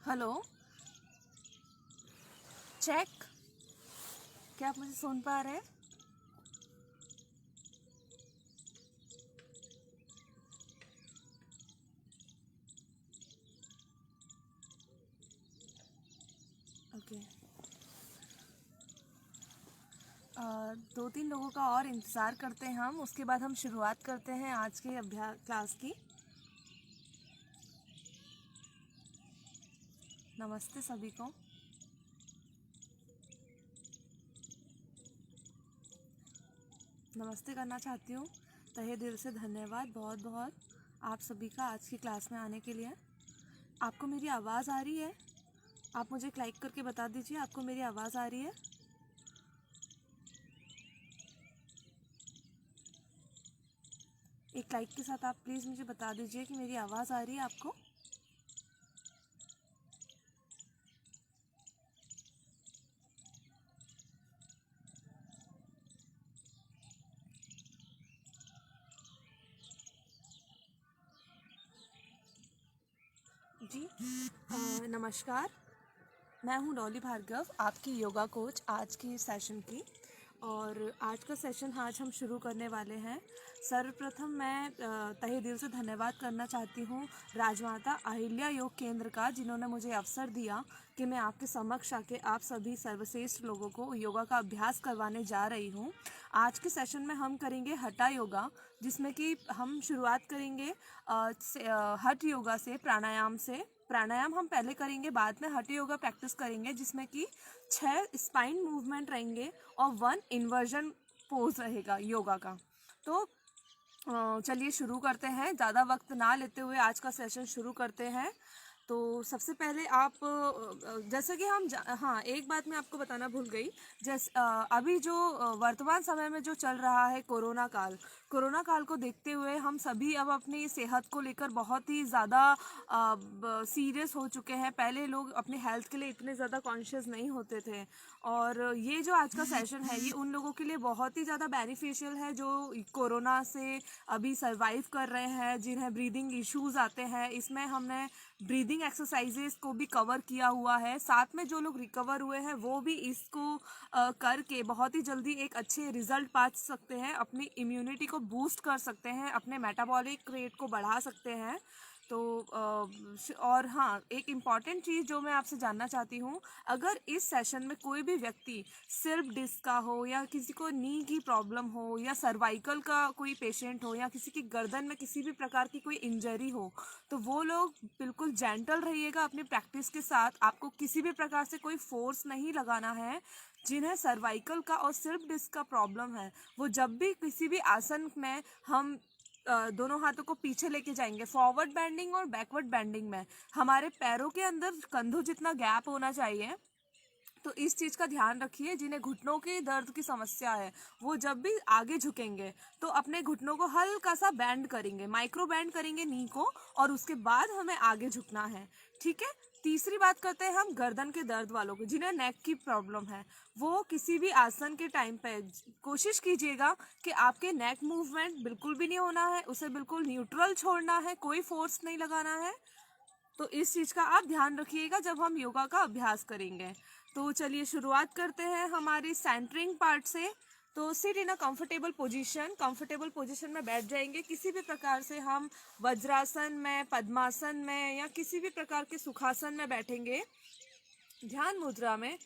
Hello. Check. क्या आप मुझे सुन पा रहे हैं? ओके। दो तीन लोगों का और इंतज़ार करते हैं हम, उसके बाद हम शुरुआत करते हैं आज के अभ्यास क्लास की। नमस्ते सभी को। नमस्ते करना चाहती हूँ। तहे दिल से धन्यवाद बहुत बहुत आप सभी का आज की क्लास में आने के लिए। आपको मेरी आवाज़ आ रही है? आप मुझे एक लाइक करके बता दीजिए आपको मेरी आवाज़ आ रही है। एक लाइक के साथ आप प्लीज़ मुझे बता दीजिए कि मेरी आवाज़ आ रही है आपको। जी। नमस्कार। मैं हूँ डॉली भार्गव, आपकी योगा कोच आज की सेशन की। और आज का सेशन आज हम शुरू करने वाले हैं। सर्वप्रथम मैं तहे दिल से धन्यवाद करना चाहती हूँ राजमाता अहिल्या योग केंद्र का, जिन्होंने मुझे अवसर दिया कि मैं आपके समक्ष आके आप सभी सर्वश्रेष्ठ लोगों को योगा का अभ्यास करवाने जा रही हूँ। आज के सेशन में हम करेंगे हठा योगा, जिसमें कि हम शुरुआत करेंगे हठ योगा से, प्राणायाम से। प्राणायाम हम पहले करेंगे, बाद में हठ योगा प्रैक्टिस करेंगे, जिसमें कि 6 स्पाइन मूवमेंट रहेंगे और 1 इन्वर्जन पोज रहेगा योगा का। तो चलिए शुरू करते हैं, ज़्यादा वक्त ना लेते हुए आज का सेशन शुरू करते हैं। तो सबसे पहले आप जैसे कि हाँ, एक बात मैं आपको बताना भूल गई। अभी जो वर्तमान समय में जो चल रहा है कोरोना काल को देखते हुए हम सभी अब अपनी सेहत को लेकर बहुत ही ज़्यादा सीरियस हो चुके हैं। पहले लोग अपने हेल्थ के लिए इतने ज़्यादा कॉन्शियस नहीं होते थे, और ये जो आज का सेशन है ये उन लोगों के लिए बहुत ही ज़्यादा बेनिफिशियल है जो कोरोना से अभी सरवाइव कर रहे हैं, जिन्हें ब्रीदिंग इश्यूज़ आते हैं। इसमें हमने ब्रीदिंग एक्सरसाइजेस को भी कवर किया हुआ है। साथ में जो लोग रिकवर हुए हैं वो भी इसको करके बहुत ही जल्दी एक अच्छे रिजल्ट पा सकते हैं, अपनी इम्यूनिटी को बूस्ट कर सकते हैं, अपने मेटाबॉलिक रेट को बढ़ा सकते हैं। तो और हाँ, एक इम्पॉर्टेंट चीज़ जो मैं आपसे जानना चाहती हूँ, अगर इस सेशन में कोई भी व्यक्ति सिर्फ डिस्क का हो, या किसी को नी की प्रॉब्लम हो, या सर्वाइकल का कोई पेशेंट हो, या किसी की गर्दन में किसी भी प्रकार की कोई इंजरी हो, तो वो लोग बिल्कुल जेंटल रहिएगा अपनी प्रैक्टिस के साथ। आपको किसी भी प्रकार से कोई फोर्स नहीं लगाना है। जिन्हें सर्वाइकल का और सिर्फ डिस्क का प्रॉब्लम है, वो जब भी किसी भी आसन में हम दोनों हाथों को पीछे लेके जाएंगे, फॉरवर्ड बेंडिंग और बैकवर्ड बेंडिंग में हमारे पैरों के अंदर कंधों जितना गैप होना चाहिए। तो इस चीज़ का ध्यान रखिए। जिन्हें घुटनों के दर्द की समस्या है, वो जब भी आगे झुकेंगे तो अपने घुटनों को हल्का सा बैंड करेंगे, माइक्रो बैंड करेंगे नी को, और उसके बाद हमें आगे झुकना है। ठीक है। तीसरी बात करते हैं हम गर्दन के दर्द वालों को, जिन्हें नेक की प्रॉब्लम है। वो किसी भी आसन के टाइम पे कोशिश कीजिएगा कि आपके नेक मूवमेंट बिल्कुल भी नहीं होना है, उसे बिल्कुल न्यूट्रल छोड़ना है, कोई फोर्स नहीं लगाना है। तो इस चीज़ का आप ध्यान रखिएगा जब हम योगा का अभ्यास करेंगे। तो चलिए शुरुआत करते हैं हमारी सेंटरिंग पार्ट से। तो sit in a comfortable position में बैठ जाएंगे। किसी भी प्रकार से हम वज्रासन में, पद्मासन में, या किसी भी प्रकार के सुखासन में बैठेंगे। ध्यान मुद्रा में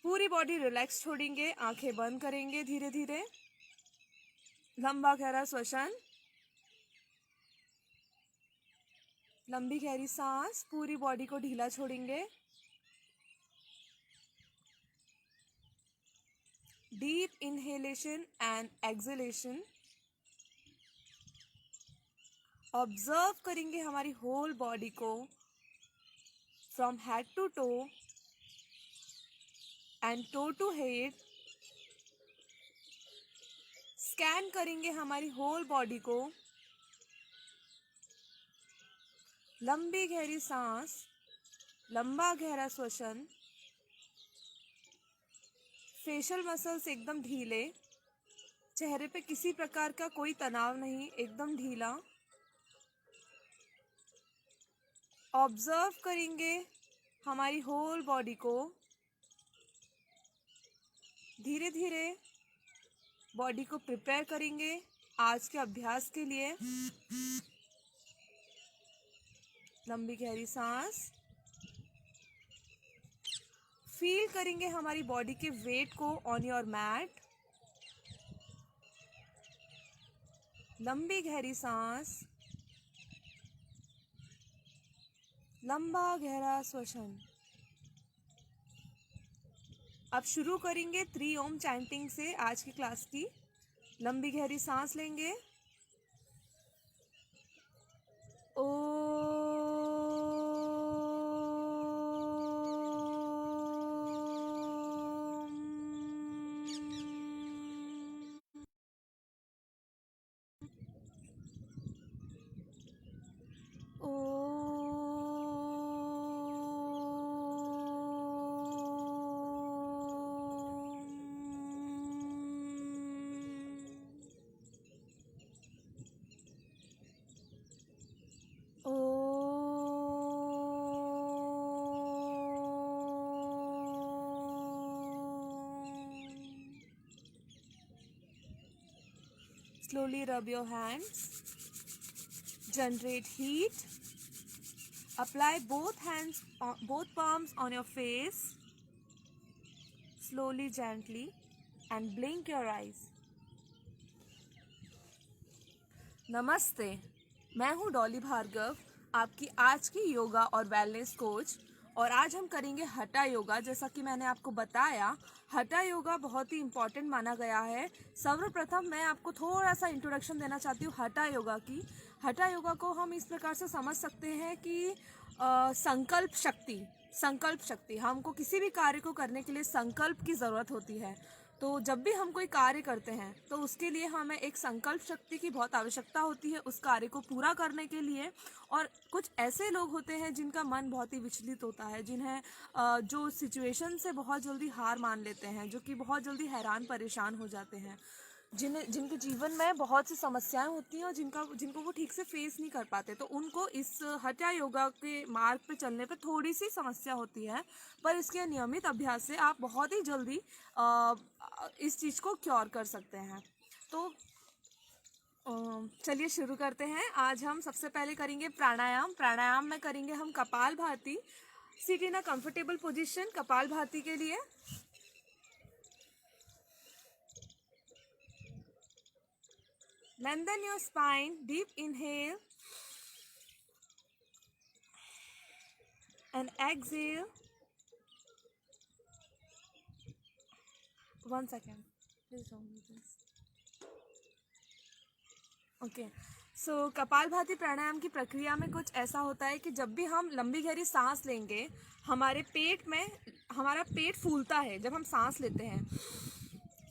पूरी बॉडी रिलैक्स छोड़ेंगे, आंखें बंद करेंगे धीरे धीरे। लंबा गहरा श्वसन, लंबी गहरी सांस, पूरी बॉडी को ढीला छोड़ेंगे। Deep inhalation and exhalation. Observe करेंगे हमारी होल बॉडी को, from head to toe and toe to head. Scan करेंगे हमारी होल बॉडी को। लंबी गहरी सांस, लंबा गहरा श्वसन, फेशियल मसल्स एकदम ढीले, चेहरे पे किसी प्रकार का कोई तनाव नहीं, एकदम ढीला। ऑब्जर्व करेंगे हमारी होल बॉडी को। धीरे धीरे बॉडी को प्रिपेयर करेंगे आज के अभ्यास के लिए। लंबी गहरी सांस। फील करेंगे हमारी बॉडी के वेट को ऑन योर मैट। लंबी गहरी सांस। लंबा गहरा श्वसन। अब शुरू करेंगे 3 ओम चैंटिंग से आज की क्लास की। लंबी गहरी सांस लेंगे। Slowly rub your hands. Generate heat. Apply both palms on your face. Slowly, gently, and blink your eyes. नमस्ते, मैं हूँ डॉली भार्गव, आपकी आज की योगा और वेलनेस कोच। और आज हम करेंगे हठा योगा। जैसा कि मैंने आपको बताया, हठा योगा बहुत ही इम्पॉर्टेंट माना गया है। सर्वप्रथम मैं आपको थोड़ा सा इंट्रोडक्शन देना चाहती हूँ हठा योगा की। हठा योगा को हम इस प्रकार से समझ सकते हैं कि संकल्प शक्ति। हमको किसी भी कार्य को करने के लिए संकल्प की ज़रूरत होती है। तो जब भी हम कोई कार्य करते हैं तो उसके लिए हमें एक संकल्प शक्ति की बहुत आवश्यकता होती है उस कार्य को पूरा करने के लिए। और कुछ ऐसे लोग होते हैं जिनका मन बहुत ही विचलित होता है, जिन्हें जो सिचुएशन से बहुत जल्दी हार मान लेते हैं, जो कि बहुत जल्दी हैरान परेशान हो जाते हैं, जिनके जीवन में बहुत सी समस्याएं होती हैं और जिनको वो ठीक से फेस नहीं कर पाते। तो उनको इस हठा योगा के मार्ग पे चलने पे थोड़ी सी समस्या होती है, पर इसके नियमित अभ्यास से आप बहुत ही जल्दी इस चीज़ को क्योर कर सकते हैं। तो चलिए शुरू करते हैं। आज हम सबसे पहले करेंगे प्राणायाम में करेंगे हम kapalbhati. Sit in a comfortable position kapalbhati के लिए। Lengthen your spine. Deep inhale and exhale. One second. Please don't do this. Okay. सो कपालभाति प्राणायाम की प्रक्रिया में कुछ ऐसा होता है कि जब भी हम लंबी गहरी सांस लेंगे, हमारा पेट फूलता है जब हम सांस लेते हैं।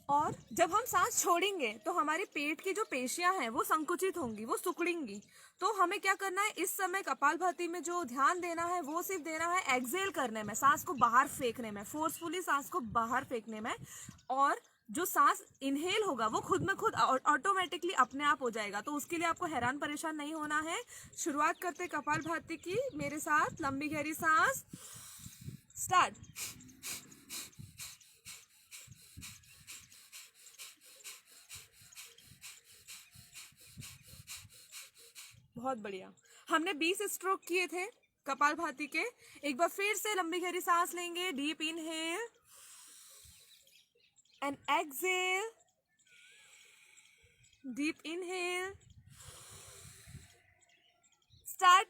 और जब हम सांस छोड़ेंगे तो हमारे पेट की जो पेशियां हैं वो संकुचित होंगी, वो सिकुड़ेंगी। तो हमें क्या करना है, इस समय कपालभाति में जो ध्यान देना है वो सिर्फ देना है एक्सहेल करने में, सांस को बाहर फेंकने में, फोर्सफुली सांस को बाहर फेंकने में। और जो सांस इनहेल होगा वो खुद में खुद ऑटोमेटिकली अपने आप हो जाएगा। तो उसके लिए आपको हैरान परेशान नहीं होना है। शुरुआत करते कपालभाति की मेरे साथ। लंबी गहरी सांस। स्टार्ट। बहुत बढ़िया। हमने 20 स्ट्रोक किए थे कपालभाति के। एक बार फिर से लंबी गहरी सांस लेंगे। Deep inhale and exhale. Deep inhale. Start.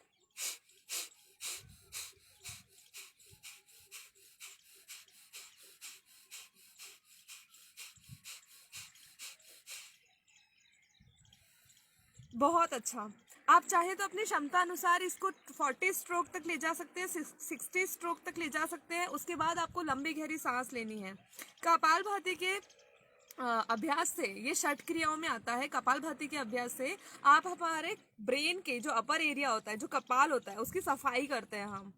बहुत अच्छा। आप चाहे तो अपनी क्षमता अनुसार इसको 40 स्ट्रोक तक ले जा सकते हैं, 60 स्ट्रोक तक ले जा सकते हैं। उसके बाद आपको लंबी गहरी सांस लेनी है। कपालभाति के अभ्यास से, ये षट क्रियाओं में आता है, कपालभाति के अभ्यास से आप हमारे ब्रेन के जो अपर एरिया होता है, जो कपाल होता है, उसकी सफाई करते हैं हम।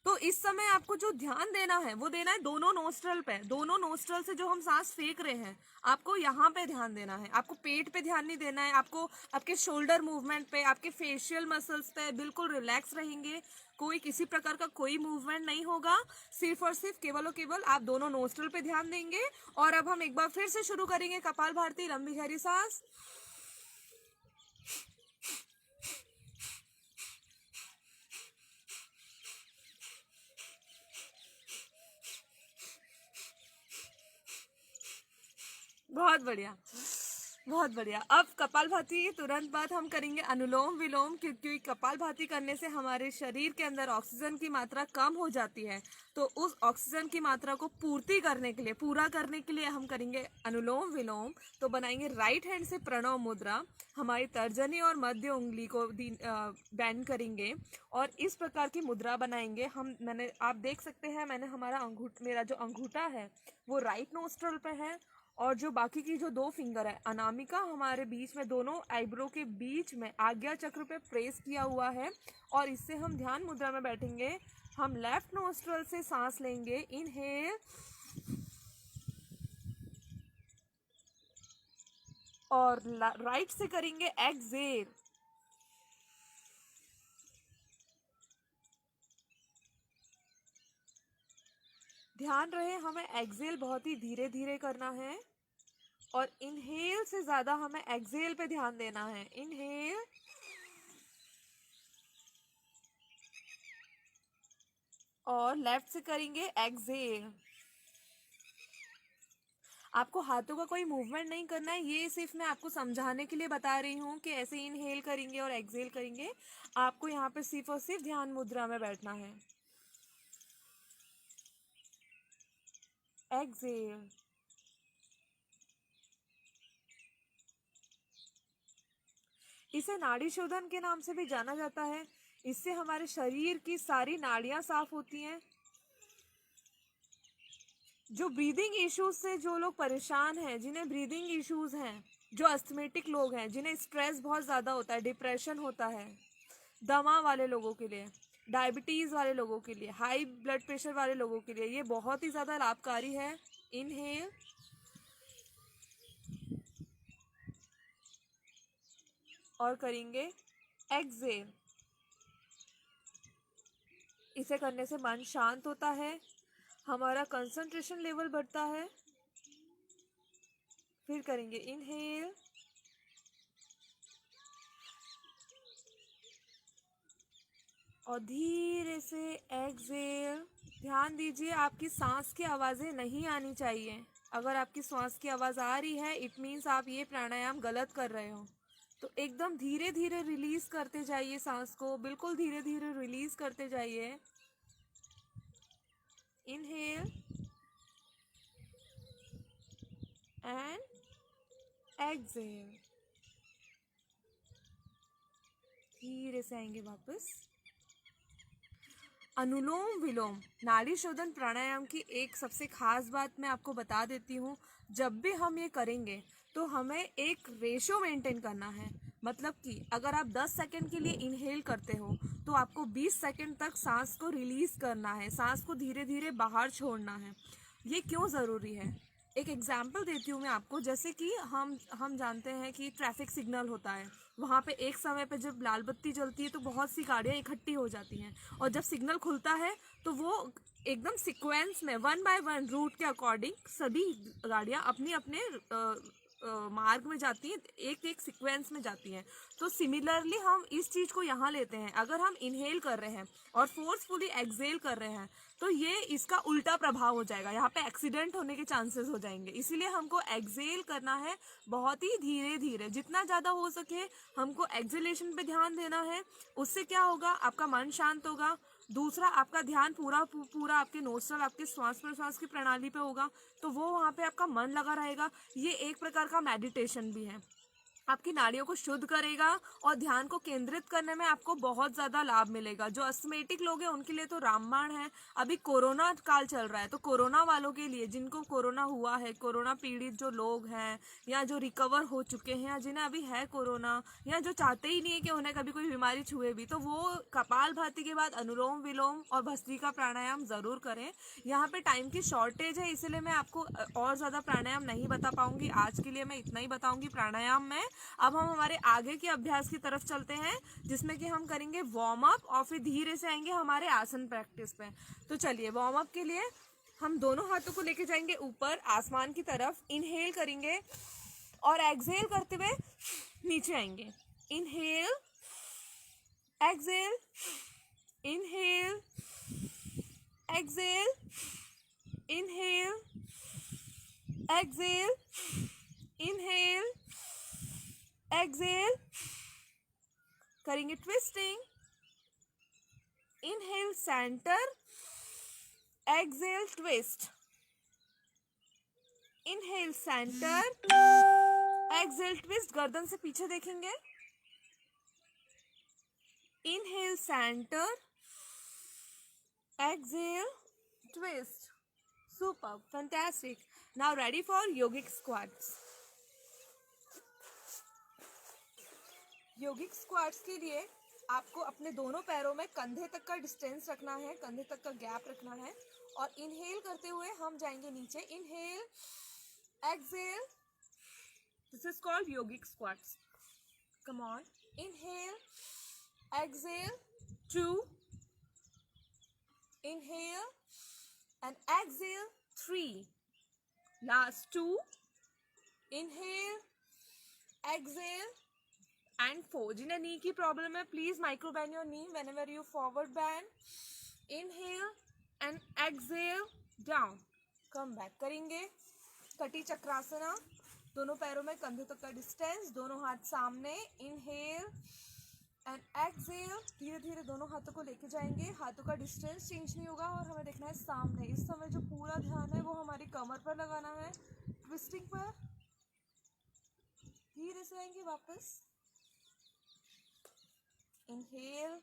तो इस समय आपको जो ध्यान देना है वो देना है दोनों नोस्ट्रल पे। दोनों नोस्ट्रल से जो हम सांस फेंक रहे हैं आपको यहाँ पे ध्यान देना है, आपको पेट पे ध्यान नहीं देना है, आपको आपके शोल्डर मूवमेंट पे, आपके फेशियल मसल्स पे बिल्कुल रिलैक्स रहेंगे। कोई किसी प्रकार का कोई मूवमेंट नहीं होगा, सिर्फ और सिर्फ केवल और केवल आप दोनों नोस्ट्रल पे ध्यान देंगे। और अब हम एक बार फिर से शुरू करेंगे कपालभाति, लंबी गहरी सांस। बहुत बढ़िया, बहुत बढ़िया। अब कपालभाति के तुरंत बाद हम करेंगे अनुलोम विलोम, क्योंकि कपालभाति करने से हमारे शरीर के अंदर ऑक्सीजन की मात्रा कम हो जाती है। तो उस ऑक्सीजन की मात्रा को पूर्ति करने के लिए, पूरा करने के लिए हम करेंगे अनुलोम विलोम। तो बनाएंगे राइट हैंड से प्रणव मुद्रा, हमारी तर्जनी और मध्य उंगली को बैंड करेंगे और इस प्रकार की मुद्रा बनाएंगे। आप देख सकते हैं मेरा जो अंगूठा है वो राइट नोस्ट्रल पे है और जो बाकी की जो 2 फिंगर है अनामिका हमारे बीच में, दोनों आईब्रो के बीच में आज्ञा चक्र पे प्रेस किया हुआ है। और इससे हम ध्यान मुद्रा में बैठेंगे। हम लेफ्ट नोस्ट्रल से सांस लेंगे, इनहेल, और राइट से करेंगे एक्सहेल। ध्यान रहे हमें एक्सहेल बहुत ही धीरे धीरे करना है और इनहेल से ज्यादा हमें एक्सहेल पे ध्यान देना है। इनहेल और लेफ्ट से करेंगे एक्सहेल। आपको हाथों का कोई मूवमेंट नहीं करना है, ये सिर्फ मैं आपको समझाने के लिए बता रही हूँ कि ऐसे इनहेल करेंगे और एक्सहेल करेंगे। आपको यहाँ पे सिर्फ और सिर्फ ध्यान मुद्रा में बैठना है। एक्सहेल, इसे नाड़ी शोधन के नाम से भी जाना जाता है। इससे हमारे शरीर की सारी नाड़ियां साफ होती हैं। जो ब्रीदिंग इश्यूज से जो लोग परेशान हैं, जिन्हें ब्रीदिंग इश्यूज हैं, जो अस्थमेटिक लोग हैं, जिन्हें स्ट्रेस बहुत ज़्यादा होता है, डिप्रेशन होता है, दमा वाले लोगों के लिए, डायबिटीज़ वाले लोगों के लिए, हाई ब्लड प्रेशर वाले लोगों के लिए ये बहुत ही ज़्यादा लाभकारी है। इनहेल और करेंगे एक्सहेल। इसे करने से मन शांत होता है, हमारा कंसंट्रेशन लेवल बढ़ता है। फिर करेंगे इनहेल और धीरे से एक्सहेल। ध्यान दीजिए आपकी सांस की आवाज़ें नहीं आनी चाहिए। अगर आपकी सांस की आवाज़ आ रही है इट मीन्स आप ये प्राणायाम गलत कर रहे हो। तो एकदम धीरे धीरे रिलीज करते जाइए सांस को, बिल्कुल धीरे धीरे रिलीज करते जाइए। Inhale and exhale. धीरे से आएंगे वापस। अनुलोम विलोम नाड़ी शोधन प्राणायाम की एक सबसे खास बात मैं आपको बता देती हूँ। जब भी हम ये करेंगे तो हमें एक रेशो मेंटेन करना है। मतलब कि अगर आप 10 सेकंड के लिए इनहेल करते हो तो आपको 20 सेकंड तक सांस को रिलीज करना है, सांस को धीरे धीरे बाहर छोड़ना है। ये क्यों ज़रूरी है, एक एग्जाम्पल देती हूँ मैं आपको। जैसे कि हम जानते हैं कि ट्रैफिक सिग्नल होता है, वहाँ पे एक समय पे जब लाल बत्ती जलती है तो बहुत सी गाड़ियाँ इकट्ठी हो जाती हैं और जब सिग्नल खुलता है तो वो एकदम सीक्वेंस में 1 बाय 1 रूट के अकॉर्डिंग सभी गाड़ियाँ अपने अपने मार्ग में जाती हैं, एक एक सीक्वेंस में जाती हैं। तो सिमिलरली हम इस चीज़ को यहाँ लेते हैं। अगर हम इनहेल कर रहे हैं और फोर्सफुली एक्सहेल कर रहे हैं तो ये इसका उल्टा प्रभाव हो जाएगा, यहाँ पे एक्सीडेंट होने के चांसेस हो जाएंगे। इसीलिए हमको एक्सहेल करना है बहुत ही धीरे धीरे, जितना ज़्यादा हो सके हमको एक्सहेलेशन पे ध्यान देना है। उससे क्या होगा, आपका मन शांत होगा। दूसरा, आपका ध्यान पूरा पूरा आपके नोस्ट्रल, आपके श्वास प्रश्वास की प्रणाली पे होगा, तो वो वहाँ पे आपका मन लगा रहेगा। ये एक प्रकार का मेडिटेशन भी है। आपकी नाड़ियों को शुद्ध करेगा और ध्यान को केंद्रित करने में आपको बहुत ज़्यादा लाभ मिलेगा। जो अस्थमैटिक लोग हैं उनके लिए तो रामबाण है। अभी कोरोना काल चल रहा है, तो कोरोना वालों के लिए, जिनको कोरोना हुआ है, कोरोना पीड़ित जो लोग हैं या जो रिकवर हो चुके हैं या जिन्हें अभी है कोरोना, या जो चाहते ही नहीं है कि उन्हें कभी कोई बीमारी छुए भी, तो वो कपालभाति के बाद अनुलोम विलोम और भस्त्रिका प्राणायाम ज़रूर करें। यहाँ पे टाइम की शॉर्टेज है, इसलिए मैं आपको और ज़्यादा प्राणायाम नहीं बता पाऊंगी। आज के लिए मैं इतना ही बताऊंगी प्राणायाम में। अब हम हमारे आगे के अभ्यास की तरफ चलते हैं, जिसमें कि हम करेंगे वार्म अप और फिर धीरे से आएंगे हमारे आसन प्रैक्टिस पे। तो चलिए, वार्म अप के लिए हम दोनों हाथों को लेके जाएंगे ऊपर आसमान की तरफ, इनहेल करेंगे और एक्सहेल करते हुए नीचे आएंगे। Inhale, exhale, inhale, exhale, inhale, exhale, inhale, exhale. करेंगे twisting. Inhale centre, exhale twist. Inhale centre, exhale twist. गर्दन से पीछे देखेंगे। Inhale centre, exhale twist. Super, fantastic. Now ready for yogic squats. Yogic squats के लिए आपको अपने दोनों पैरों में कंधे तक का डिस्टेंस रखना है, कंधे तक का गैप रखना है और इनहेल करते हुए हम जाएंगे नीचे। Inhale, exhale, this is called yogic squats. Come on. Inhale, exhale, 2, inhale and exhale, 3, last 2, inhale, exhale and 4. जिन्हें नी की प्रॉब्लम है, please micro bend your knee whenever you forward bend. Inhale and exhale down. Come back. करेंगे कटी चक्रासना। दोनों पैरों में कंधे तक का डिस्टेंस, दोनों हाथ सामने। Inhale and exhale. धीरे धीरे दोनों हाथों को लेके जाएंगे। हाथों का डिस्टेंस चेंज नहीं होगा और हमें देखना है सामने। इस समय जो पूरा ध्यान है वो हमारी कमर पर लगाना है, ट्विस्टिंग पर। धीरे से आएंगे वापस। Inhale,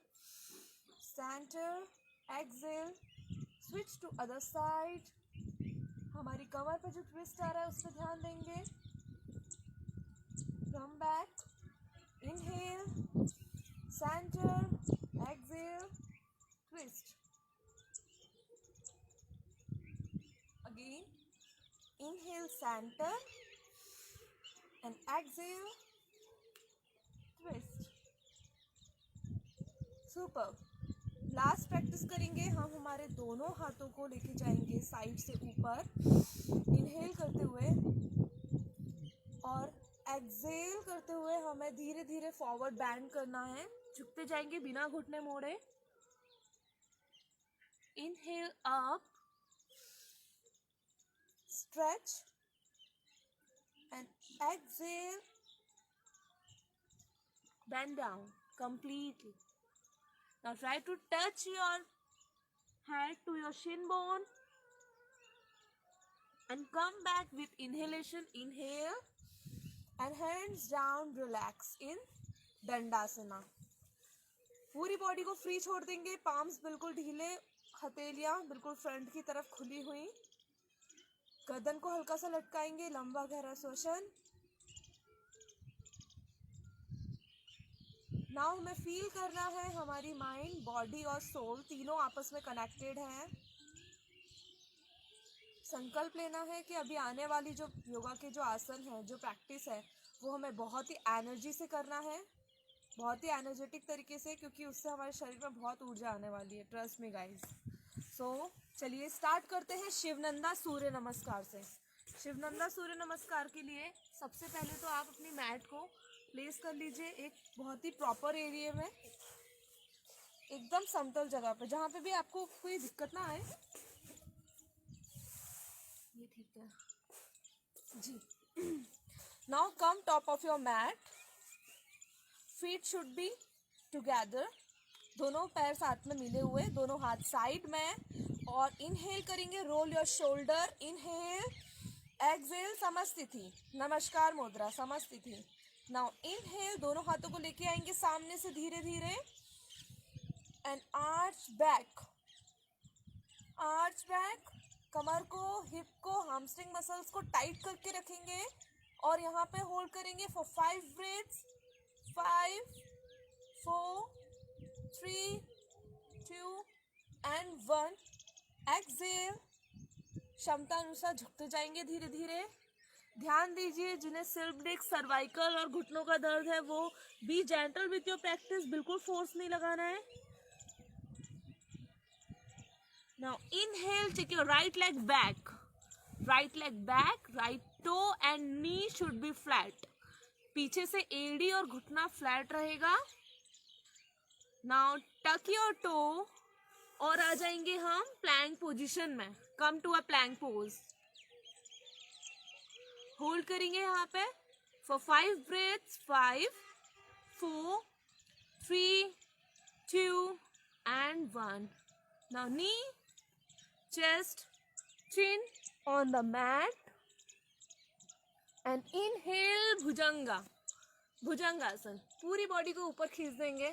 center, exhale, switch to other side. हमारी कमर पर जो ट्विस्ट आ रहा है उस पर ध्यान देंगे। Come back. Inhale, center, exhale, twist. Again, inhale, center, and exhale, twist. Super. Last practice करेंगे हम हमारे दोनों हाथों को लेके जाएंगे साइड से ऊपर, इनहेल करते हुए और एक्सहेल करते हुए हमें धीरे धीरे फॉरवर्ड बैंड करना है। झुकते जाएंगे बिना घुटने मोड़े। Inhale up, stretch and exhale, bend down completely. Now try to touch your head to your shin bone and come back with inhalation. Inhale and hands down, relax in Dandasana. पूरी body को free छोड़ देंगे, palms बिल्कुल ढीले, हथेलियां बिल्कुल front की तरफ खुली हुई। गर्दन को हल्का सा लटकाएंगे, लंबा गहरा श्वसन। नाउ हमें फील करना है हमारी माइंड, बॉडी और सोल तीनों आपस में कनेक्टेड हैं। संकल्प लेना है कि अभी आने वाली जो योगा के जो आसन है, जो प्रैक्टिस है, वो हमें बहुत ही एनर्जी से करना है, बहुत ही एनर्जेटिक तरीके से, क्योंकि उससे हमारे शरीर में बहुत ऊर्जा आने वाली है। Trust me guys. सो चलिए स्टार्ट करते हैं शिवनंदा सूर्य नमस्कार से। शिवनंदा सूर्य नमस्कार के लिए सबसे पहले तो आप अपनी मैट को प्लेस कर लीजिए एक बहुत ही प्रॉपर एरिया में, एकदम समतल जगह पे, जहाँ पे भी आपको कोई दिक्कत ना आए। ये ठीक है जी। Now come top of your mat, feet should be together, दोनों पैर साथ में मिले हुए, दोनों हाथ साइड में। और इनहेल करेंगे, roll your shoulder. Inhale, exhale, समस्थिति, नमस्कार मुद्रा, समस्थिति। नाउ इनहेल, दोनों हाथों को लेके आएंगे सामने से धीरे धीरे, and arch back, arch back. कमर को, हिप को, हैमस्ट्रिंग मसल्स को टाइट करके रखेंगे और यहाँ पे होल्ड करेंगे फॉर 5 ब्रेथ्स। 5, 4, 3, 2 एंड 1। एक्सहेल, क्षमता अनुसार झुकते जाएंगे धीरे धीरे। ध्यान दीजिए, जिन्हें सिल्फ डिस्क, सर्वाइकल और घुटनों का दर्द है वो B gentle with your practice, बिल्कुल फोर्स नहीं लगाना है। Now inhale, take your right leg back, right leg back, right toe and knee should be flat. पीछे से एड़ी और घुटना फ्लैट रहेगा। Now tuck your toe और आ जाएंगे हम प्लैंक पोजीशन में। Come to a plank pose. Hold करेंगे यहाँ पे for 5 breaths. 5, 4, 3, 2 and 1. Now knee, chest, chin on the mat and inhale Bhujanga, भुजंगासन। पूरी बॉडी को ऊपर खींच देंगे,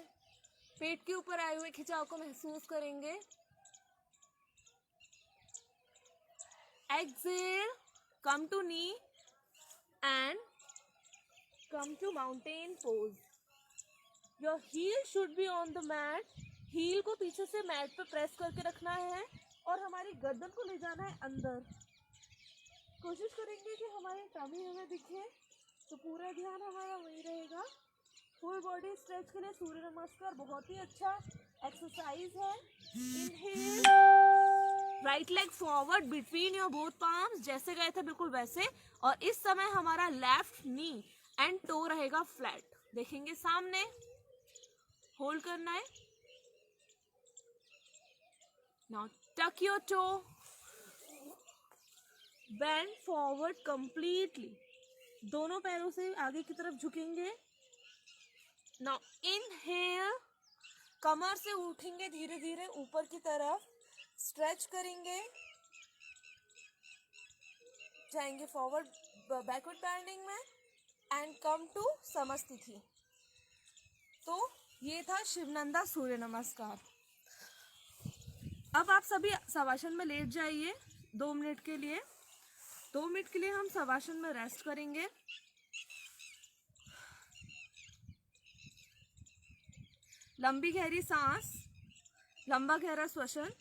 पेट के ऊपर आए हुए खिंचाव को महसूस करेंगे। Exhale, come to knee and come to mountain pose. Your heel should be on the mat. Heel को पीछे से मैट पे प्रेस करके रखना है और हमारी गर्दन को ले जाना है अंदर। कोशिश करेंगे कि हमारी टमी हमें दिखे, तो पूरा ध्यान हमारा वही रहेगा। फुल बॉडी स्ट्रेच के लिए सूर्य नमस्कार बहुत ही अच्छा एक्सरसाइज है। Inhale, right leg forward between your both palms, जैसे गए थे बिल्कुल वैसे। और इस समय हमारा लेफ्ट नी एंड टो रहेगा फ्लैट। देखेंगे सामने, होल्ड करना है। Now tuck your toe, bend forward completely. दोनों पैरों से आगे की तरफ झुकेंगे। Now inhale, कमर से उठेंगे धीरे धीरे ऊपर की तरफ, स्ट्रेच करेंगे, जाएंगे फॉरवर्ड बैकवर्ड बेंडिंग में एंड कम टू समस्थिति। तो ये था शिवनंदा सूर्य नमस्कार। अब आप सभी शवासन में लेट जाइए 2 मिनट के लिए। 2 मिनट के लिए हम शवासन में रेस्ट करेंगे। लंबी गहरी सांस, लंबा गहरा श्वसन।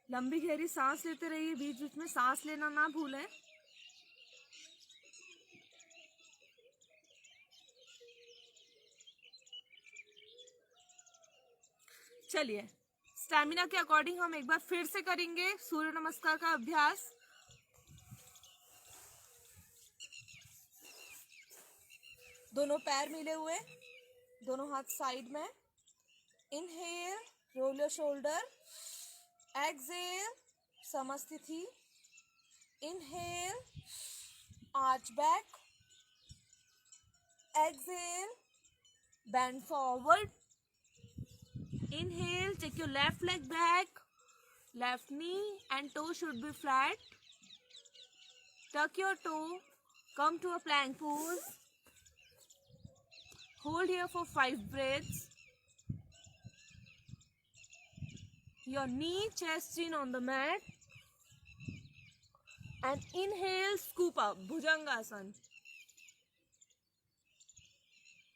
लंबी गहरी सांस लेते रहिए, बीच बीच में सांस लेना ना भूलें। चलिए, स्टैमिना के अकॉर्डिंग हम एक बार फिर से करेंगे सूर्य नमस्कार का अभ्यास। दोनों पैर मिले हुए, दोनों हाथ साइड में। Inhale, roll your shoulder. Exhale, समस्थिति। Inhale, arch back. Exhale, bend forward. Inhale, take your left leg back, left knee and toe should be flat. Tuck your toe, come to a plank pose. Hold here for 5 breaths. Your knee, chest, chin on the mat. And inhale, scoop up, Bhujangasan.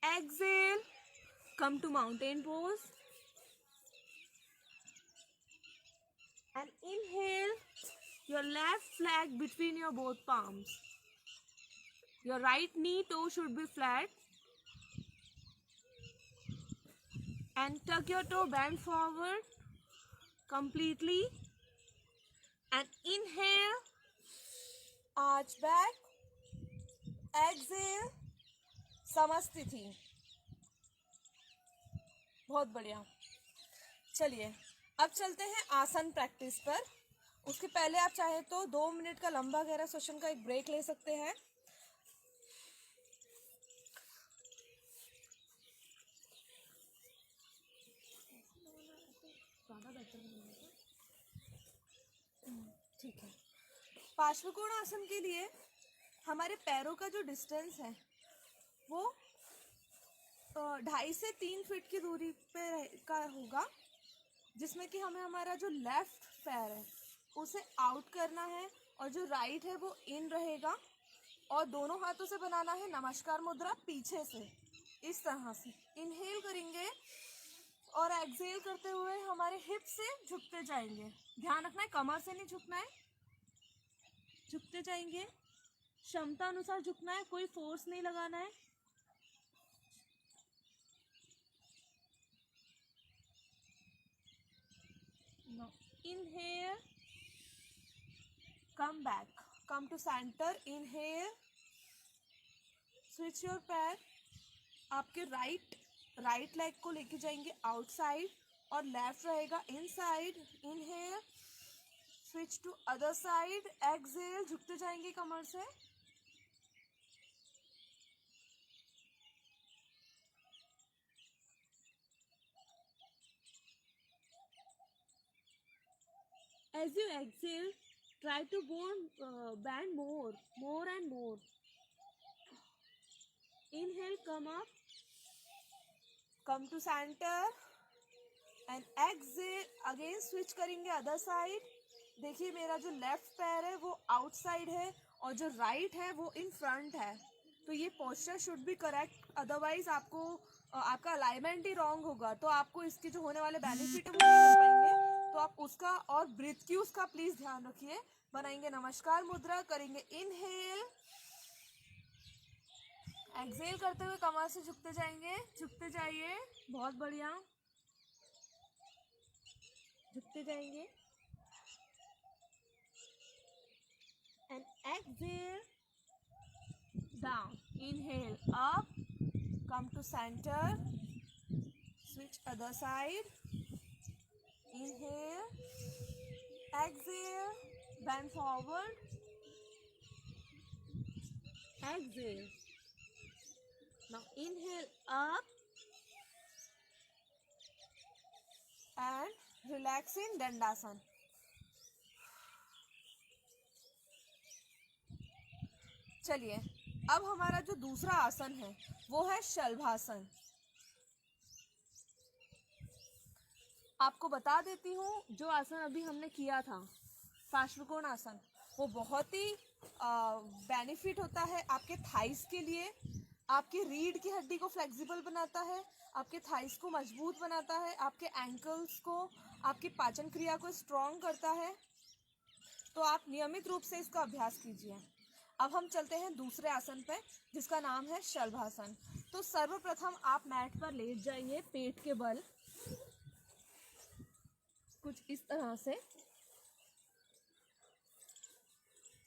Exhale, come to mountain pose. And inhale, your left flag between your both palms. Your right knee toe should be flat. And tuck your toe, bend forward completely. And inhale, arch back. Exhale, समस्थिति। बहुत बढ़िया। चलिए, अब चलते हैं आसन practice पर। उसके पहले आप चाहे तो 2 मिनट का लंबा गहरा श्वसन का एक ब्रेक ले सकते हैं। ठीक है। पार्श्वकोण आसन के लिए हमारे पैरों का जो डिस्टेंस है वो 2.5 से 3 फीट की दूरी पे का होगा, जिसमें कि हमें हमारा जो लेफ्ट पैर है उसे आउट करना है और जो राइट है वो इन रहेगा, और दोनों हाथों से बनाना है नमस्कार मुद्रा पीछे से, इस तरह से इनहेल करेंगे और एक्सहेल करते हुए हमारे हिप से झुकते जाएंगे। ध्यान रखना है कमर से नहीं झुकना है, झुकते जाएंगे, क्षमता अनुसार झुकना है, कोई फोर्स नहीं लगाना है। Now inhale, come back, come to center, inhale, switch your पैर, आपके राइट लेग को लेके जाएंगे आउटसाइड और लेफ्ट रहेगा inside. Inhale, switch to other side, exhale, झुकते जाएंगे कमर से। As you exhale, try to bend more and more. Inhale, come up, come to center and exhale, again switch करेंगे अदर साइड। देखिए मेरा जो लेफ्ट पैर है वो आउटसाइड है और जो राइट है वो इन फ्रंट है, तो ये posture should be correct, otherwise आपको आपका अलाइनमेंट ही रॉन्ग होगा तो आपको इसके जो होने वाले बेनिफिट है वो नहीं मिल पाएंगे। तो आप उसका और ब्रीथ की उसका प्लीज ध्यान रखिए। बनाएंगे नमस्कार मुद्रा, करेंगे इनहेल, एक्सहेल करते हुए कमर से झुकते जाएंगे, झुकते जाइए, बहुत बढ़िया, झुकते जाएंगे and exhale down. Inhale up, come to centre, switch other side, inhale, exhale, bend forward, exhale. Now inhale up and relax in Dandasana. चलिए अब हमारा जो दूसरा आसन है वो है शलभासन। आपको बता देती हूँ जो आसन अभी हमने किया था पार्श्वकोण आसन, वो बहुत ही बेनिफिट होता है आपके थाइस के लिए, आपकी रीढ़ की हड्डी को फ्लेक्सिबल बनाता है, आपके थाइस को मजबूत बनाता है, आपके एंकल्स को, आपकी पाचन क्रिया को स्ट्रॉन्ग करता है। तो आप नियमित रूप से इसका अभ्यास कीजिए। अब हम चलते हैं दूसरे आसन पे जिसका नाम है शलभासन। तो सर्वप्रथम आप मैट पर लेट जाइए पेट के बल, कुछ इस तरह से,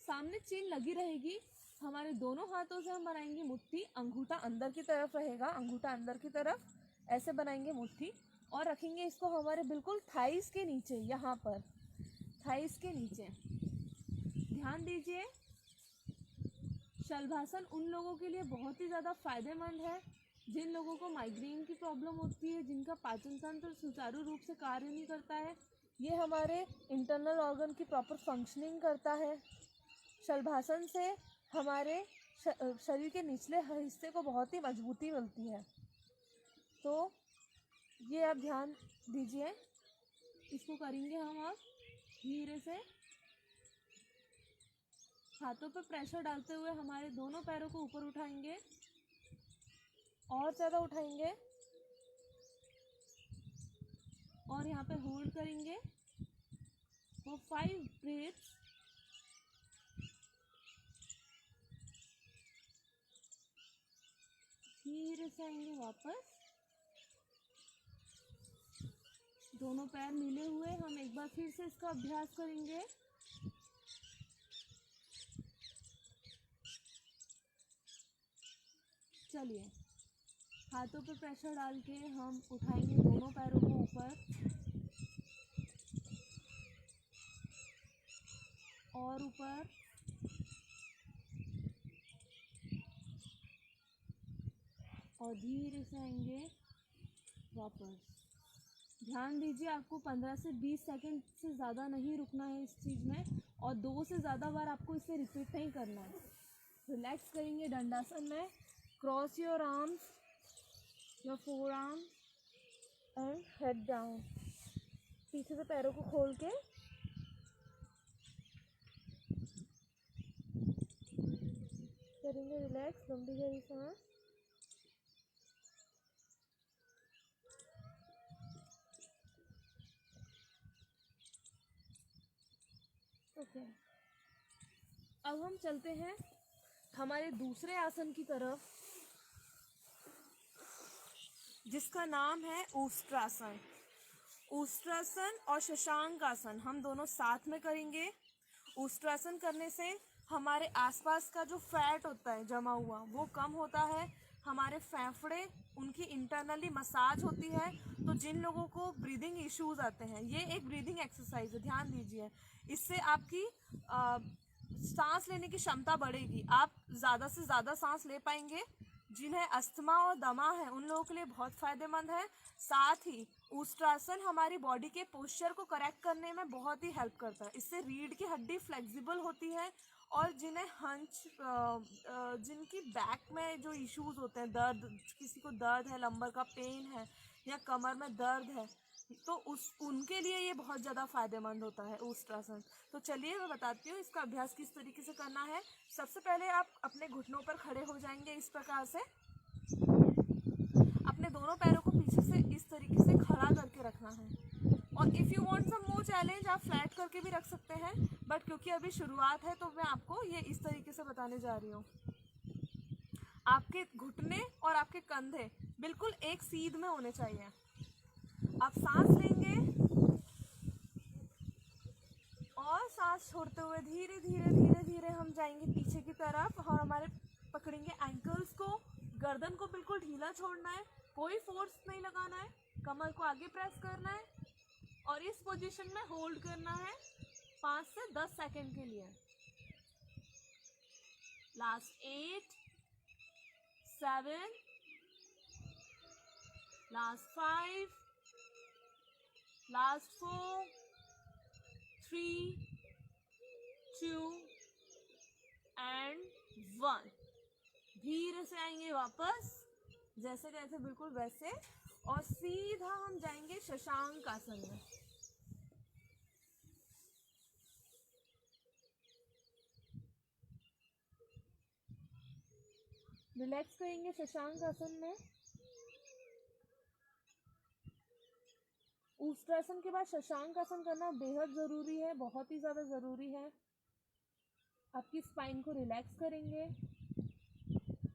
सामने चेन लगी रहेगी, हमारे दोनों हाथों से हम बनाएंगे मुट्ठी, अंगूठा अंदर की तरफ रहेगा, अंगूठा अंदर की तरफ ऐसे बनाएंगे मुट्ठी और रखेंगे इसको हमारे बिल्कुल थाइस के नीचे, यहाँ पर थाइस के नीचे। ध्यान दीजिए शलभासन उन लोगों के लिए बहुत ही ज़्यादा फायदेमंद है जिन लोगों को माइग्रेन की प्रॉब्लम होती है, जिनका पाचन तंत्र सुचारू रूप से कार्य नहीं करता है। ये हमारे इंटरनल ऑर्गन की प्रॉपर फंक्शनिंग करता है। शलभासन से हमारे शरीर के निचले हिस्से को बहुत ही मजबूती मिलती है। तो ये आप ध्यान दीजिए, इसको करेंगे हम अब धीरे से, हाथों पर प्रेशर डालते हुए हमारे दोनों पैरों को ऊपर उठाएंगे और ज़्यादा उठाएंगे और यहाँ पे होल्ड करेंगे फॉर 5 ब्रीथ्स। धीरे से आएंगे वापस, दोनों पैर मिले हुए, हम एक बार फिर से इसका अभ्यास करेंगे। चलिए हाथों पर प्रेशर डाल के हम उठाएंगे दोनों पैरों को ऊपर और ऊपर, और धीरे से आएंगे वापस। ध्यान दीजिए, आपको 15 से 20 सेकंड से ज़्यादा नहीं रुकना है इस चीज़ में, और 2 से ज़्यादा बार आपको इसे रिपीट नहीं करना है। रिलैक्स करेंगे दंडासन में। Cross your arms, your four arm and head down. पीछे से पैरों को खोल के करेंगे रिलैक्स, लंबी गहरी सांस। ओके, अब हम चलते हैं हमारे दूसरे आसन की तरफ, जिसका नाम है ऊष्ट्रासन। ऊष्ट्रासन और शशांक आसन हम दोनों साथ में करेंगे। ऊष्ट्रासन करने से हमारे आसपास का जो फैट होता है जमा हुआ, वो कम होता है। हमारे फेफड़े, उनकी इंटरनली मसाज होती है। तो जिन लोगों को ब्रीदिंग इश्यूज आते हैं, ये एक ब्रीदिंग एक्सरसाइज है, ध्यान दीजिए। इससे आपकी सांस लेने की क्षमता बढ़ेगी, आप ज़्यादा से ज़्यादा सांस ले पाएंगे। जिन्हें अस्थमा और दमा है, उन लोगों के लिए बहुत फ़ायदेमंद है। साथ ही ऊष्ट्रासन हमारी बॉडी के पोस्चर को करेक्ट करने में बहुत ही हेल्प करता है। इससे रीढ़ की हड्डी फ्लेक्सिबल होती है, और जिन्हें जिनकी बैक में जो इश्यूज होते हैं, दर्द, किसी को दर्द है, लंबर का पेन है या कमर में दर्द है, तो उनके लिए ये बहुत ज़्यादा फायदेमंद होता है ऊष्ट्रासन। तो चलिए मैं बताती हूँ इसका अभ्यास किस तरीके से करना है। सबसे पहले आप अपने घुटनों पर खड़े हो जाएंगे इस प्रकार से। अपने दोनों पैरों को पीछे से इस तरीके से खड़ा करके रखना है। और if you want some more challenge, आप फ्लैट करके भी रख सकते हैं, बट क्योंकि अभी शुरुआत है तो मैं आपको ये इस तरीके से बताने जा रही हूँ। आपके घुटने और आपके कंधे बिल्कुल एक सीध में होने चाहिए। आप सांस लेंगे और सांस छोड़ते हुए धीरे धीरे धीरे धीरे हम जाएंगे पीछे की तरफ, और हमारे पकड़ेंगे एंकल्स को। गर्दन को बिल्कुल ढीला छोड़ना है, कोई फोर्स नहीं लगाना है। कमर को आगे प्रेस करना है और इस पोजीशन में होल्ड करना है 5 से 10 सेकंड के लिए। Last 8, 7, last 5, last 4, 3, 2 and 1। धीरे से आएंगे वापस, जैसे गए थे बिल्कुल वैसे, और सीधा हम जाएंगे शशांक आसन में। रिलैक्स करेंगे शशांक आसन में। ऊष्ट्रासन के बाद शशांक आसन करना बेहद ज़रूरी है, बहुत ही ज़्यादा ज़रूरी है। आपकी स्पाइन को रिलैक्स करेंगे,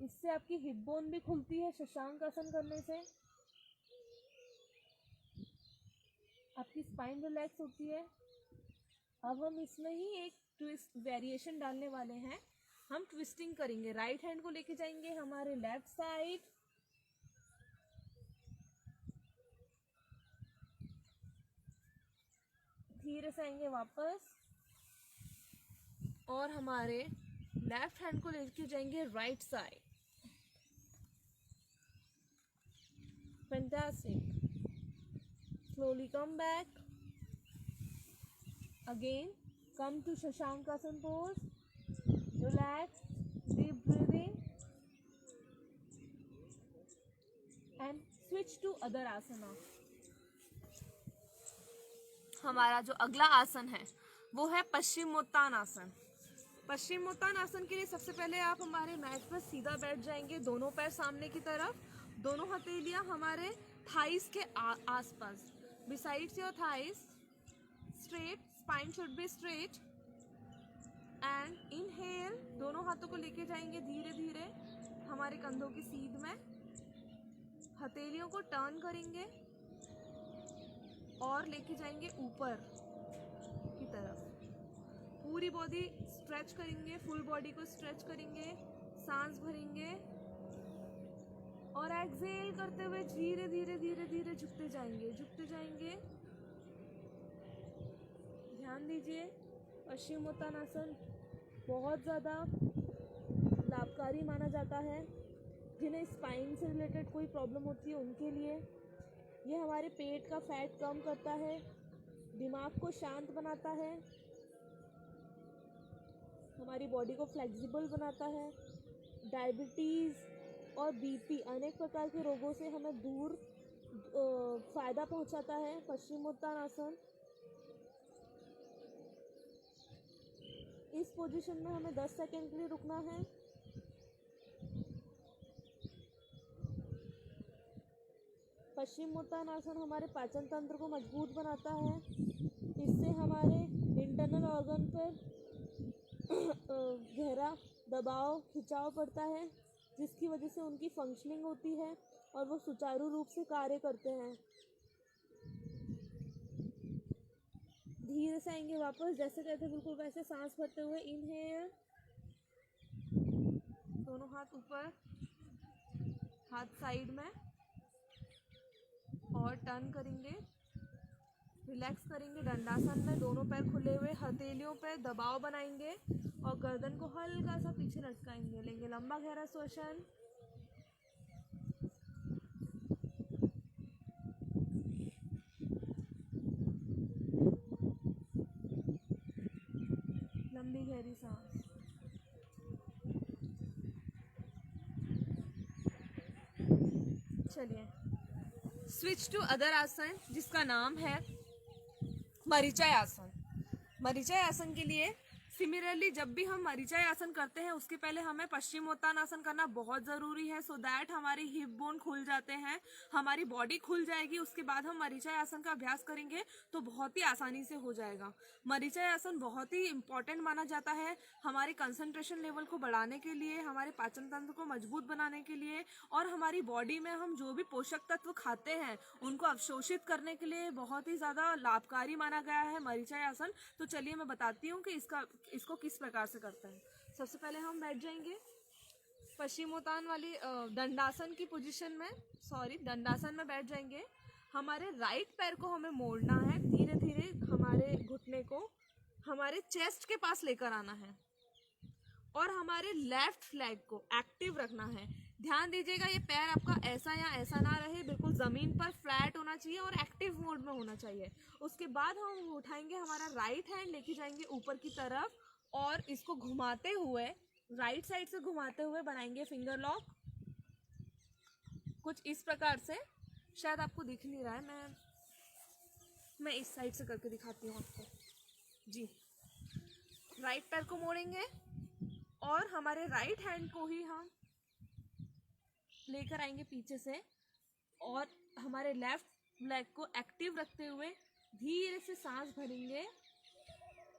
इससे आपकी हिप बोन भी खुलती है शशांक आसन करने से। आपकी स्पाइन रिलैक्स होती है। अब हम इसमें ही एक ट्विस्ट वेरिएशन डालने वाले हैं। हम ट्विस्टिंग करेंगे, राइट हैंड को लेके जाएंगे हमारे लेफ्ट साइड, धीरे से आएंगे वापस, और हमारे लेफ्ट हैंड को लेके जाएंगे right side. Fantastic. Slowly come back again, come to Shashankasana pose, relax, deep breathing and switch to other asana. हमारा जो अगला आसन है वो है पश्चिमोत्तान आसन। पश्चिमोत्तान आसन के लिए सबसे पहले आप हमारे मैट पर सीधा बैठ जाएंगे, दोनों पैर सामने की तरफ, दोनों हथेलियां हमारे थाइस के आसपास, besides your thighs, straight, spine should be straight. And inhale, दोनों हाथों को लेके जाएंगे धीरे धीरे हमारे कंधों की सीध में, हथेलियों को टर्न करेंगे और लेके जाएंगे ऊपर की तरफ। पूरी बॉडी स्ट्रेच करेंगे, फुल बॉडी को स्ट्रेच करेंगे, सांस भरेंगे और एक्सहेल करते हुए धीरे धीरे धीरे धीरे झुकते जाएंगे, झुकते जाएंगे। ध्यान दीजिए, पश्चिमोत्तान आसन बहुत ज़्यादा लाभकारी माना जाता है जिन्हें स्पाइन से रिलेटेड कोई प्रॉब्लम होती है उनके लिए। ये हमारे पेट का फैट कम करता है, दिमाग को शांत बनाता है, हमारी बॉडी को फ्लेक्सिबल बनाता है, डायबिटीज़ और बीपी अनेक प्रकार के रोगों से हमें दूर फ़ायदा पहुंचाता है। पश्चिमोत्तानासन, इस पोजीशन में हमें 10 सेकेंड के लिए रुकना है। पश्चिमोत्तानासन हमारे पाचन तंत्र को मजबूत बनाता है। इससे हमारे इंटरनल ऑर्गन पर गहरा दबाव खिंचाव पड़ता है, जिसकी वजह से उनकी फंक्शनिंग होती है और वो सुचारू रूप से कार्य करते हैं। धीरे से आएंगे वापस, जैसे कहते बिल्कुल वैसे सांस भरते हुए। इनहेल, दोनों हाथ ऊपर, हाथ साइड में, और टर्न करेंगे, रिलैक्स करेंगे। दंडासन में दोनों पैर खुले हुए, हथेलियों पे दबाव बनाएंगे और गर्दन को हल्का सा पीछे लटकाएंगे। लेंगे लंबा गहरा श्वसन। लंबी गहरी सांस। चलिए स्विच टू अदर आसन, जिसका नाम है मरीचाय आसन। मरीचाय आसन के लिए सिमिलरली जब भी हम मरीचाय आसन करते हैं उसके पहले हमें पश्चिमोत्तानासन करना बहुत ज़रूरी है, सो दैट हमारी हिप बोन खुल जाते हैं, हमारी बॉडी खुल जाएगी। उसके बाद हम मरीचाय आसन का अभ्यास करेंगे तो बहुत ही आसानी से हो जाएगा। मरीचाय आसन बहुत ही इम्पॉर्टेंट माना जाता है हमारे कंसंट्रेशन लेवल को बढ़ाने के लिए, हमारे पाचन तंत्र को मजबूत बनाने के लिए, और हमारी बॉडी में हम जो भी पोषक तत्व खाते हैं उनको अवशोषित करने के लिए बहुत ही ज़्यादा लाभकारी माना गया है मरीचाय आसन। तो चलिए मैं बताती हूँ कि इसको किस प्रकार से करते हैं। सबसे पहले हम बैठ जाएंगे पश्चिमोत्तान वाली दंडासन की पोजीशन में, दंडासन में बैठ जाएंगे। हमारे राइट पैर को हमें मोड़ना है, धीरे धीरे हमारे घुटने को हमारे चेस्ट के पास लेकर आना है और हमारे लेफ्ट लेग को एक्टिव रखना है। ध्यान दीजिएगा ये पैर आपका ऐसा या ऐसा ना रहे, बिल्कुल ज़मीन पर फ्लैट होना चाहिए और एक्टिव मोड में होना चाहिए। उसके बाद हम उठाएंगे, हमारा राइट हैंड लेके जाएंगे ऊपर की तरफ और इसको घुमाते हुए, राइट साइड से घुमाते हुए बनाएंगे फिंगर लॉक। कुछ इस प्रकार से, शायद आपको दिख नहीं रहा है, मैं इस साइड से करके दिखाती हूँ आपको जी। राइट पैर को मोड़ेंगे और हमारे राइट हैंड को ही हम लेकर आएंगे पीछे से और हमारे लेफ्ट लेग को एक्टिव रखते हुए धीरे से सांस भरेंगे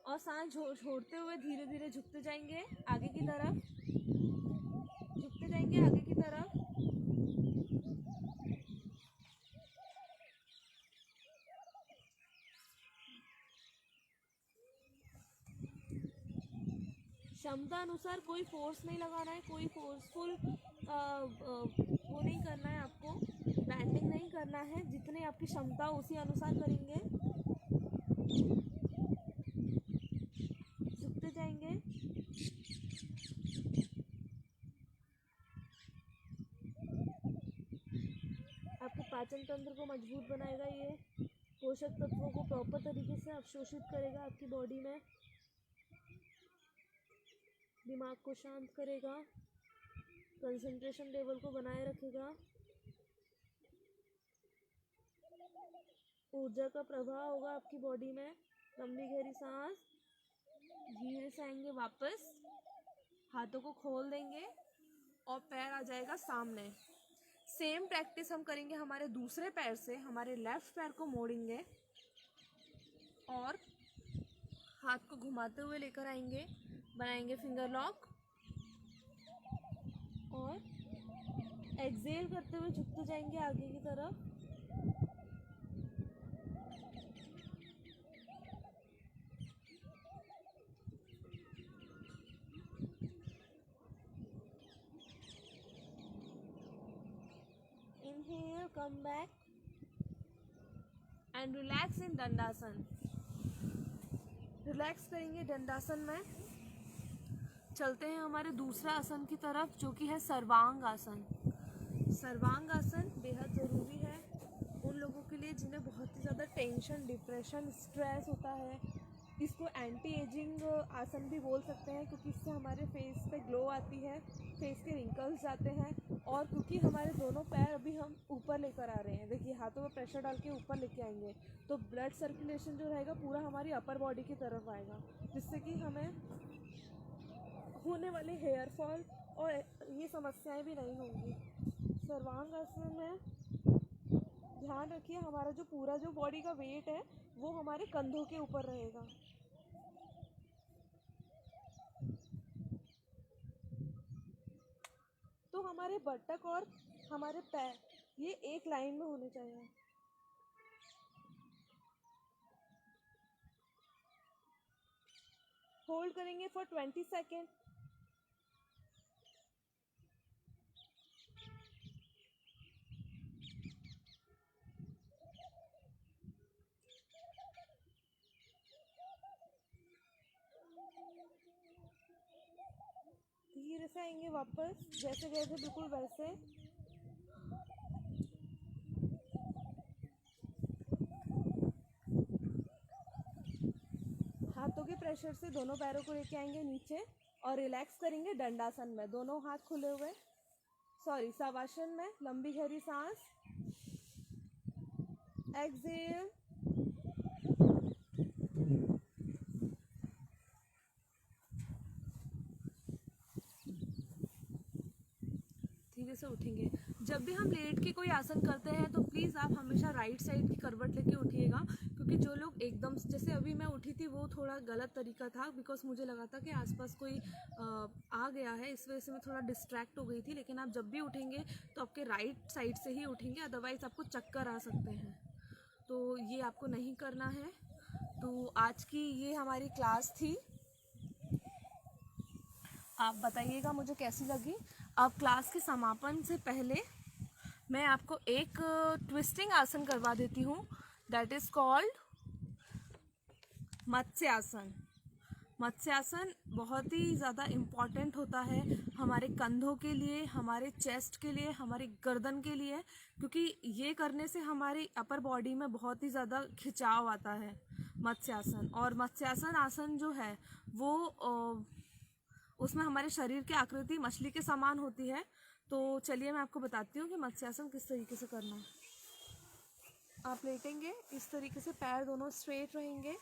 और सांस छोड़ते हुए धीरे धीरे झुकते जाएंगे आगे की तरफ, झुकते जाएंगे आगे की तरफ। क्षमता अनुसार कोई फोर्स नहीं लगाना है, कोई फोर्सफुल वो नहीं करना है, आपको बैंडिंग नहीं करना है। जितने आपकी क्षमता उसी अनुसार करेंगे, झुकते जाएंगे। आपके पाचन तंत्र को मजबूत बनाएगा, ये पोषक तत्वों को प्रॉपर तरीके से अवशोषित करेगा आपकी बॉडी में, दिमाग को शांत करेगा, कंसंट्रेशन लेवल को बनाए रखेगा, ऊर्जा का प्रवाह होगा आपकी बॉडी में। लंबी गहरी सांस, धीरे से आएंगे वापस, हाथों को खोल देंगे और पैर आ जाएगा सामने। सेम प्रैक्टिस हम करेंगे हमारे दूसरे पैर से, हमारे लेफ्ट पैर को मोड़ेंगे और हाथ को घुमाते हुए लेकर आएंगे, बनाएंगे फिंगर लॉक और एक्सेल करते हुए झुकते जाएंगे आगे की तरफ। Inhale, come back and relax in Dandasana. Relax करेंगे दंडासन में। चलते हैं हमारे दूसरा आसन की तरफ, जो कि है सर्वांग आसन। सर्वांग आसन बेहद ज़रूरी है उन लोगों लिए जिन्हें बहुत ही ज़्यादा टेंशन, डिप्रेशन, स्ट्रेस होता है, इसको एंटी एजिंग आसन भी बोल सकते हैं, क्योंकि इससे हमारे फेस पे ग्लो आती है, फेस के रिंकल्स जाते हैं। और क्योंकि हमारे दोनों पैर अभी हम ऊपर लेकर आ रहे हैं, देखिए हाथों में प्रेशर डाल के ऊपर लेके आएंगे, तो ब्लड सर्कुलेशन जो रहेगा पूरा हमारी अपर बॉडी की तरफ आएगा, जिससे कि हमें होने वाले हेयर फॉल और ये समस्याएं भी नहीं होंगी। सर्वांग आसन में ध्यान रखिए, हमारा जो पूरा जो बॉडी का वेट है वो हमारे कंधों के ऊपर रहेगा। तो हमारे बटक और हमारे पैर ये एक लाइन में होने चाहिए। होल्ड करेंगे फॉर 20 सेकेंड। धीरे से आएंगे वापस, जैसे गए थे बिल्कुल वैसे। हाथों के प्रेशर से दोनों पैरों को लेके आएंगे नीचे और रिलैक्स करेंगे दंडासन में, दोनों हाथ खुले हुए, शवासन में लंबी गहरी सांस। एक्सेल। धीरे से उठेंगे। जब भी हम लेट के कोई आसन करते हैं तो प्लीज़ आप हमेशा राइट साइड की करवट लेके उठिएगा, क्योंकि जो लोग एकदम, जैसे अभी मैं उठी थी वो थोड़ा गलत तरीका था, बिकॉज मुझे लगा था कि आसपास कोई आ गया है, इस वजह से मैं थोड़ा डिस्ट्रैक्ट हो गई थी। लेकिन आप जब भी उठेंगे तो आपके राइट साइड से ही उठेंगे, अदरवाइज़ आपको चक्कर आ सकते हैं, तो ये आपको नहीं करना है। तो आज की ये हमारी क्लास थी, आप बताइएगा मुझे कैसी लगी। अब क्लास के समापन से पहले मैं आपको एक ट्विस्टिंग आसन करवा देती हूँ, that is called matsyasana. Matsyasana बहुत ही ज़्यादा इम्पॉर्टेंट होता है हमारे कंधों के लिए, हमारे चेस्ट के लिए, हमारी गर्दन के लिए, क्योंकि ये करने से हमारी अपर बॉडी में बहुत ही ज़्यादा खिंचाव आता है मत्स्यासन। और मत्स्यासन आसन जो है वो उसमें हमारे शरीर की आकृति मछली के समान होती है। तो चलिए मैं आपको बताती हूँ कि मत्स्यासन किस तरीके से करना है। आप लेटेंगे इस तरीके से, पैर दोनों स्ट्रेट रहेंगे,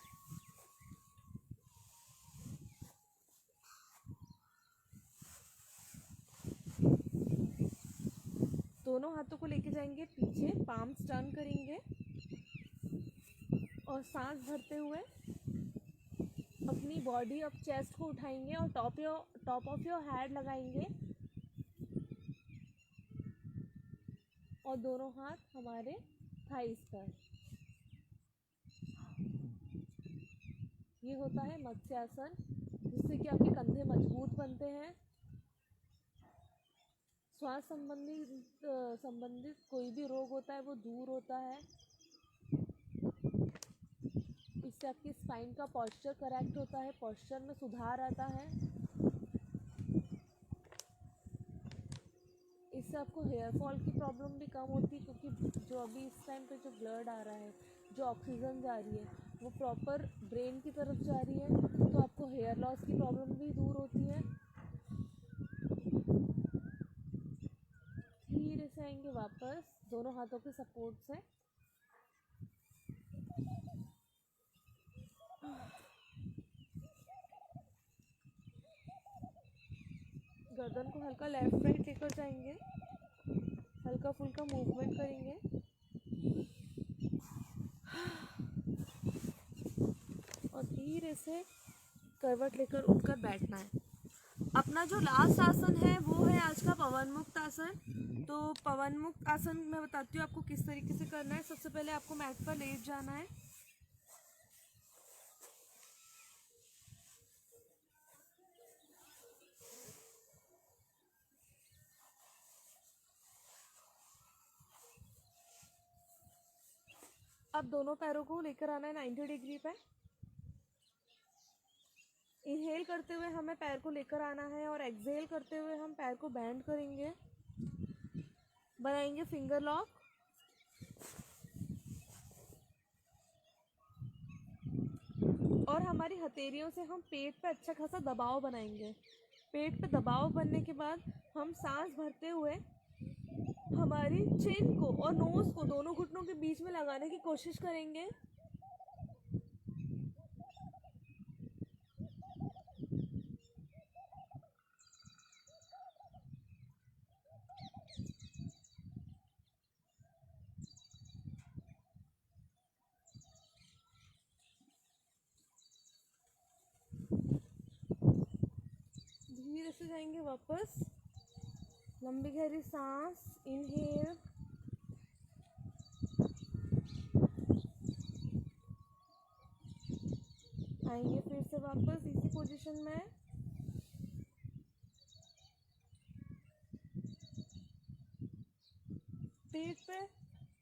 दोनों हाथों को लेके जाएंगे पीछे, पाम्स टर्न करेंगे और सांस भरते हुए अपनी बॉडी अब चेस्ट को उठाएंगे और टॉप ऑफ योर हेड लगाएंगे और दोनों हाथ हमारे थाइस पर। ये होता है मत्स्यासन, जिससे कि आपके कंधे मजबूत बनते हैं। श्वास संबंधित कोई भी रोग होता है वो दूर होता है। इससे आपकी स्पाइन का पोस्चर करेक्ट होता है, पोस्चर में सुधार आता है। इससे आपको हेयर फॉल की प्रॉब्लम भी कम होती है, क्योंकि जो अभी इस टाइम पे जो ब्लड आ रहा है, जो ऑक्सीजन जा रही है वो प्रॉपर ब्रेन की तरफ जा रही है, तो आपको हेयर लॉस की प्रॉब्लम भी दूर होती है। धीरे से आएंगे वापस दोनों हाथों के सपोर्ट से। गर्दन को हल्का लेफ्ट राइट लेकर जाएंगे, हल्का फुल्का मूवमेंट करेंगे और धीरे से करवट लेकर उठकर बैठना है। अपना जो लास्ट आसन है वो है आज का पवन मुक्त आसन। तो पवन मुक्त आसन मैं बताती हूँ आपको किस तरीके से करना है। सबसे पहले आपको मैट पर लेट जाना है, अब दोनों पैरों को लेकर आना है 90 डिग्री पे। इनहेल करते हुए हमें पैर को लेकर आना है और एक्सहेल करते हुए हम पैर को बैंड करेंगे, बनाएंगे फिंगर लॉक। हथेलियों से हम पेट पे अच्छा खासा दबाव बनाएंगे। पेट पे दबाव बनने के बाद हम सांस भरते हुए हमारी चिन को और नोज को दोनों घुटनों के बीच में लगाने की कोशिश करेंगे। धीरे से जाएंगे वापस। लंबी गहरी सांस, इनहेल, आएंगे फिर से वापस इसी पोजीशन में। पेट पे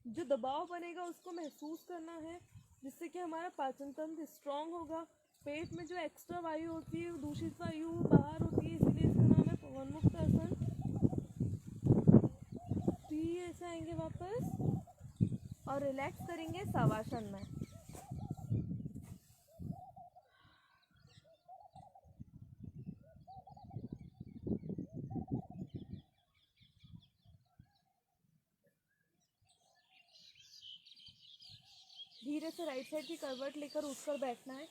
जो दबाव बनेगा उसको महसूस करना है, जिससे कि हमारा पाचन तंत्र स्ट्रांग होगा। पेट में जो एक्स्ट्रा वायु होती है, दूषित वायु बाहर होती है, इसीलिए इसका नाम है पवन मुक्त आसन। धीरे से आएंगे वापस और रिलैक्स करेंगे शवासन में। धीरे से राइट साइड की करवट लेकर उठकर बैठना है।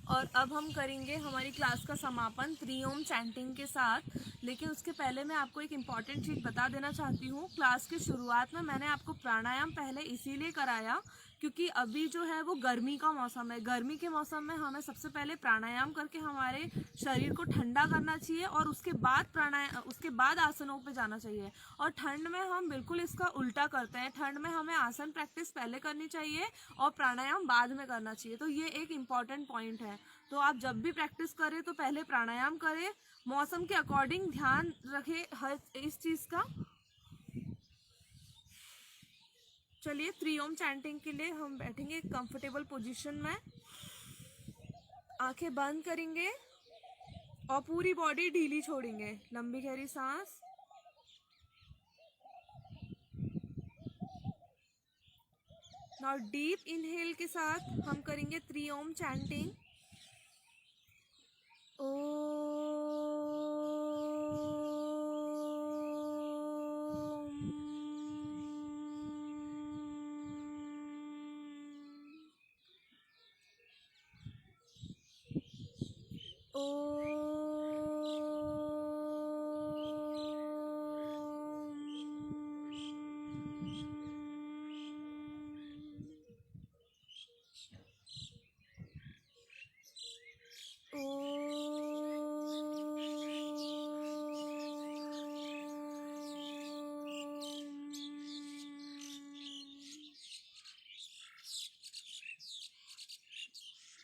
और अब हम करेंगे हमारी क्लास का समापन 3 ओम चैंटिंग के साथ। लेकिन उसके पहले मैं आपको एक इम्पॉर्टेंट चीज़ बता देना चाहती हूँ। क्लास की शुरुआत में मैंने आपको प्राणायाम पहले इसीलिए कराया क्योंकि अभी जो है वो गर्मी का मौसम है। गर्मी के मौसम में हमें सबसे पहले प्राणायाम करके हमारे शरीर को ठंडा करना चाहिए और उसके बाद आसनों पे जाना चाहिए। और ठंड में हम बिल्कुल इसका उल्टा करते हैं। ठंड में हमें आसन प्रैक्टिस पहले करनी चाहिए और प्राणायाम बाद में करना चाहिए। तो ये एक इम्पॉर्टेंट पॉइंट है। तो आप जब भी प्रैक्टिस करें तो पहले प्राणायाम करें, मौसम के अकॉर्डिंग ध्यान रखें हर इस चीज़ का। चलिए 3 ओम चैंटिंग के लिए हम बैठेंगे कंफर्टेबल पोजीशन में, आंखें बंद करेंगे और पूरी बॉडी ढीली छोड़ेंगे। लंबी गहरी सांस, नाउ डीप इनहेल के साथ हम करेंगे 3 ओम चैंटिंग।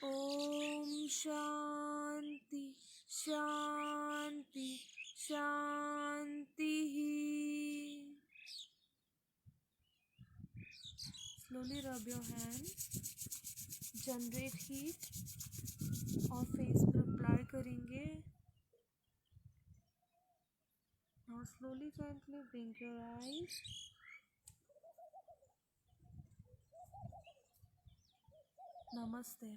ओम शांति शांति शांति। Slowly rub your hand, generate heat और फेस पर अप्लाई करेंगे। Now slowly gently blink your eyes. नमस्ते।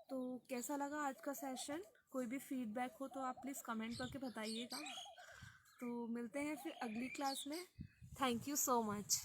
तो कैसा लगा आज का सेशन? कोई भी फीडबैक हो तो आप प्लीज़ कमेंट करके बताइएगा। तो मिलते हैं फिर अगली क्लास में। Thank you so much.